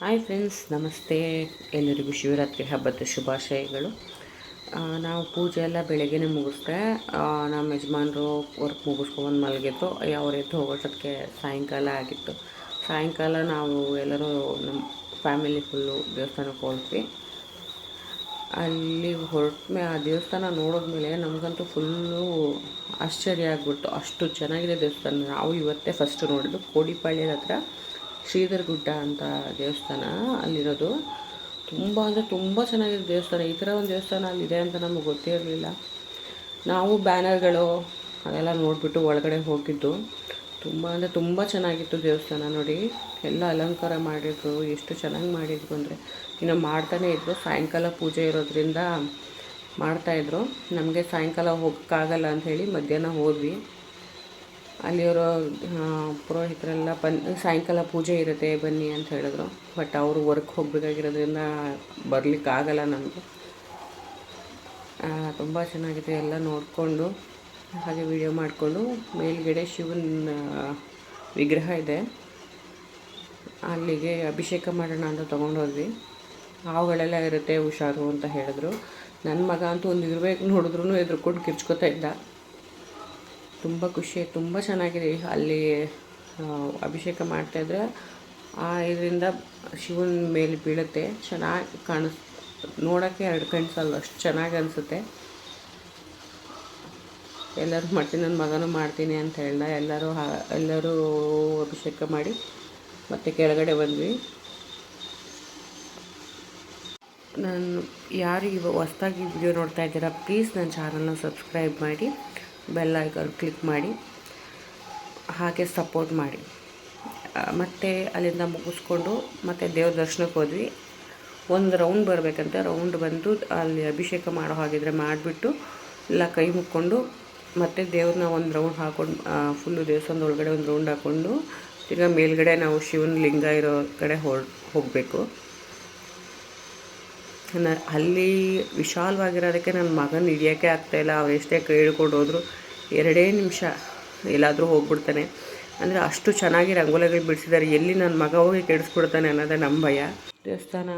Hi friends, ನಮಸ್ತೆ. ಎಲ್ಲರಿಗೂ ಶಿವರಾತ್ರಿ ಹಬ್ಬದ ಶುಭಾಶಯಗಳು. ನಾವು ಪೂಜೆ ಎಲ್ಲ ಬೆಳಗ್ಗೆನೇ ಮುಗಿಸ್ದೆ. ನಮ್ಮ ಯಜಮಾನರು ವರ್ಕ್ ಮುಗಿಸ್ಕೊಂಡು ಮಲಗಿದ್ರು. ಅವ್ರು ಎದ್ದು ಹೋಗೋಷ್ಟೊತ್ತಿಗೆ ಸಾಯಂಕಾಲ ಆಗಿತ್ತು. ಸಾಯಂಕಾಲ ನಾವು ಎಲ್ಲರೂ ನಮ್ಮ ಫ್ಯಾಮಿಲಿ ಫುಲ್ಲು ದೇವಸ್ಥಾನಕ್ಕೆ ಹೊರಟ್ವಿ. ಅಲ್ಲಿ ಆ ದೇವಸ್ಥಾನ ನೋಡಿದ್ಮೇಲೆ ನಮಗಂತೂ ಫುಲ್ಲು ಆಶ್ಚರ್ಯ ಆಗ್ಬಿಟ್ಟು, ಅಷ್ಟು ಚೆನ್ನಾಗಿದೆ ದೇವಸ್ಥಾನ. ನಾವು ಇವತ್ತೇ ಫಸ್ಟ್ ನೋಡಿದ್ದು. ಕೋಡಿಪಾಳ್ಯದ ಹತ್ರ ಶ್ರೀಧರ್ ಗುಡ್ಡ ಅಂತ ದೇವಸ್ಥಾನ ಅಲ್ಲಿರೋದು. ತುಂಬ ಅಂದರೆ ತುಂಬ ಚೆನ್ನಾಗಿದೆ ದೇವಸ್ಥಾನ. ಈ ಥರ ಒಂದು ದೇವಸ್ಥಾನ ಅಲ್ಲಿದೆ ಅಂತ ನಮಗೆ ಗೊತ್ತೇ ಇರಲಿಲ್ಲ. ನಾವು ಬ್ಯಾನರ್ಗಳು ಅದೆಲ್ಲ ನೋಡಿಬಿಟ್ಟು ಒಳಗಡೆ ಹೋಗಿದ್ದು. ತುಂಬ ಅಂದರೆ ತುಂಬ ಚೆನ್ನಾಗಿತ್ತು ದೇವಸ್ಥಾನ. ನೋಡಿ, ಎಲ್ಲ ಅಲಂಕಾರ ಮಾಡಿದ್ರು, ಎಷ್ಟು ಚೆನ್ನಾಗಿ ಮಾಡಿದ್ರು ಅಂದರೆ ಇನ್ನು ಮಾಡ್ತಾನೇ ಇದ್ದರು. ಸಾಯಂಕಾಲ ಪೂಜೆ ಇರೋದ್ರಿಂದ ಮಾಡ್ತಾಯಿದ್ರು. ನಮಗೆ ಸಾಯಂಕಾಲ ಹೋಗೋಕ್ಕಾಗಲ್ಲ ಅಂಥೇಳಿ ಮಧ್ಯಾಹ್ನ ಹೋದ್ವಿ. ಅಲ್ಲಿಯವರು ಪುರೋಹಿತರೆಲ್ಲ ಸಾಯಂಕಾಲ ಪೂಜೆ ಇರುತ್ತೆ ಬನ್ನಿ ಅಂತ ಹೇಳಿದ್ರು. ಬಟ್ ಅವರು ವರ್ಕ್ ಹೋಗಬೇಕಾಗಿರೋದ್ರಿಂದ ಬರಲಿಕ್ಕಾಗಲ್ಲ ನಮಗೆ. ತುಂಬ ಚೆನ್ನಾಗಿದೆ. ಎಲ್ಲ ನೋಡಿಕೊಂಡು ಹಾಗೆ ವಿಡಿಯೋ ಮಾಡಿಕೊಂಡು ಮೇಲ್ಗಡೆ ಶಿವನ ವಿಗ್ರಹ ಇದೆ, ಅಲ್ಲಿಗೆ ಅಭಿಷೇಕ ಮಾಡೋಣ ಅಂತ ತೊಗೊಂಡೋದ್ವಿ. ಹಾವುಗಳೆಲ್ಲ ಇರುತ್ತೆ, ಹುಷಾರು ಅಂತ ಹೇಳಿದ್ರು. ನನ್ನ ಮಗ ಅಂತೂ ಒಂದು ಇರಬೇಕು ನೋಡಿದ್ರೂ ಎದ್ರುಕೊಂಡು ಕಿರ್ಚ್ಕೊತಾ ಇದ್ದ. ತುಂಬ ಖುಷಿ, ತುಂಬ ಚೆನ್ನಾಗಿದೆ. ಅಲ್ಲಿ ಅಭಿಷೇಕ ಮಾಡ್ತಾಯಿದ್ರೆ ಇದರಿಂದ ಶಿವನ ಮೇಲೆ ಬೀಳುತ್ತೆ. ಚೆನ್ನಾಗಿ ನೋಡೋಕ್ಕೆ ಎರಡು ಕಣ್ಸಲ್ಲ, ಅಷ್ಟು ಚೆನ್ನಾಗಿ ಅನಿಸುತ್ತೆ. ಎಲ್ಲರೂ ಮಾಡ್ತೀನಿ, ನನ್ನ ಮಗನೂ ಮಾಡ್ತೀನಿ ಅಂತ ಹೇಳ್ದ. ಎಲ್ಲರೂ ಅಭಿಷೇಕ ಮಾಡಿ ಮತ್ತೆ ಕೆಳಗಡೆ ಬಂದ್ವಿ. ನಾನು ಯಾರು ಹೊಸ್ದಾಗಿ ವಿಡಿಯೋ ನೋಡ್ತಾ ಇದ್ದೀರಾ, ಪ್ಲೀಸ್ ನನ್ನ ಚಾನಲ್ನ ಸಬ್ಸ್ಕ್ರೈಬ್ ಮಾಡಿ, ಬೆಲ್ ಐಕಾನ್ ಕ್ಲಿಕ್ ಮಾಡಿ, ಹಾಗೆ ಸಪೋರ್ಟ್ ಮಾಡಿ. ಮತ್ತು ಅಲ್ಲಿಂದ ಮುಗಿಸ್ಕೊಂಡು ಮತ್ತೆ ದೇವ್ರ ದರ್ಶನಕ್ಕೆ ಹೋದ್ವಿ. ಒಂದು ರೌಂಡ್ ಬರಬೇಕಂತೆ. ರೌಂಡ್ ಬಂದು ಅಲ್ಲಿ ಅಭಿಷೇಕ ಮಾಡೋ ಹಾಗಿದ್ರೆ ಮಾಡಿಬಿಟ್ಟು ಎಲ್ಲ ಕೈ ಮುಕ್ಕೊಂಡು ಮತ್ತು ದೇವ್ರನ್ನ ಒಂದು ರೌಂಡ್ ಹಾಕ್ಕೊಂಡು ಫುಲ್ಲು ದೇವಸ್ಥಾನದ ಒಳಗಡೆ ಒಂದು ರೌಂಡ್ ಹಾಕ್ಕೊಂಡು ತಿರ್ಗಾ ಮೇಲ್ಗಡೆ ನಾವು ಶಿವನ ಲಿಂಗ ಇರೋ ಕಡೆ ಹೋಗಬೇಕು. ಅಲ್ಲಿ ವಿಶಾಲವಾಗಿರೋದಕ್ಕೆ ನನ್ನ ಮಗನ ಹಿಡಿಯೋಕ್ಕೆ ಆಗ್ತಾಯಿಲ್ಲ. ಅವ್ರು ಎಷ್ಟೇ ಕೈ ಹಿಡ್ಕೊಂಡು ಹೋದ್ರು 2 ನಿಮಿಷ ಎಲ್ಲಾದರೂ ಹೋಗ್ಬಿಡ್ತಾನೆ. ಅಂದರೆ ಅಷ್ಟು ಚೆನ್ನಾಗಿ ರಂಗೋಲಿಗಳು ಬಿಡಿಸಿದ್ದಾರೆ. ಎಲ್ಲಿ ನನ್ನ ಮಗ ಹೋಗಿ ಕೆಡಿಸ್ಬಿಡ್ತಾನೆ ಅನ್ನೋದೇ ನಮ್ಮ ಭಯ. ದೇವಸ್ಥಾನ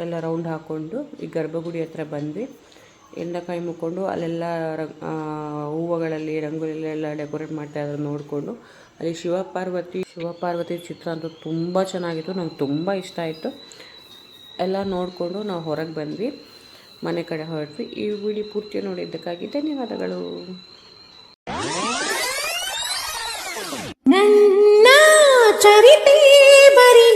ಎಲ್ಲ ರೌಂಡ್ ಹಾಕ್ಕೊಂಡು ಈ ಗರ್ಭಗುಡಿ ಹತ್ರ ಬಂದ್ವಿ. ಕೈ ಮುಕ್ಕೊಂಡು ಅಲ್ಲೆಲ್ಲ ಹೂವುಗಳಲ್ಲಿ ರಂಗೋಲಿಲೆಲ್ಲ ಡೆಕೋರೇಟ್ ಮಾಡ್ತಾಯಿದ್ರು ನೋಡಿಕೊಂಡು. ಅಲ್ಲಿ ಶಿವಪಾರ್ವತಿ ಚಿತ್ರ ಅಂತೂ ತುಂಬ ಚೆನ್ನಾಗಿತ್ತು. ನಂಗೆ ತುಂಬ ಇಷ್ಟ ಆಯಿತು. ಎಲ್ಲ ನೋಡಿಕೊಂಡು ನಾವು ಹೊರಗೆ ಬಂದ್ವಿ, ಮನೆ ಕಡೆ ಹೊರಟ್ವಿ. ಈ ವಿಡಿಯೋ ಪೂರ್ತಿ ನೋಡಿದ್ದಕ್ಕಾಗಿ ಧನ್ಯವಾದಗಳು. ನನ್ನ ಚರಿತೆ ಬರಿ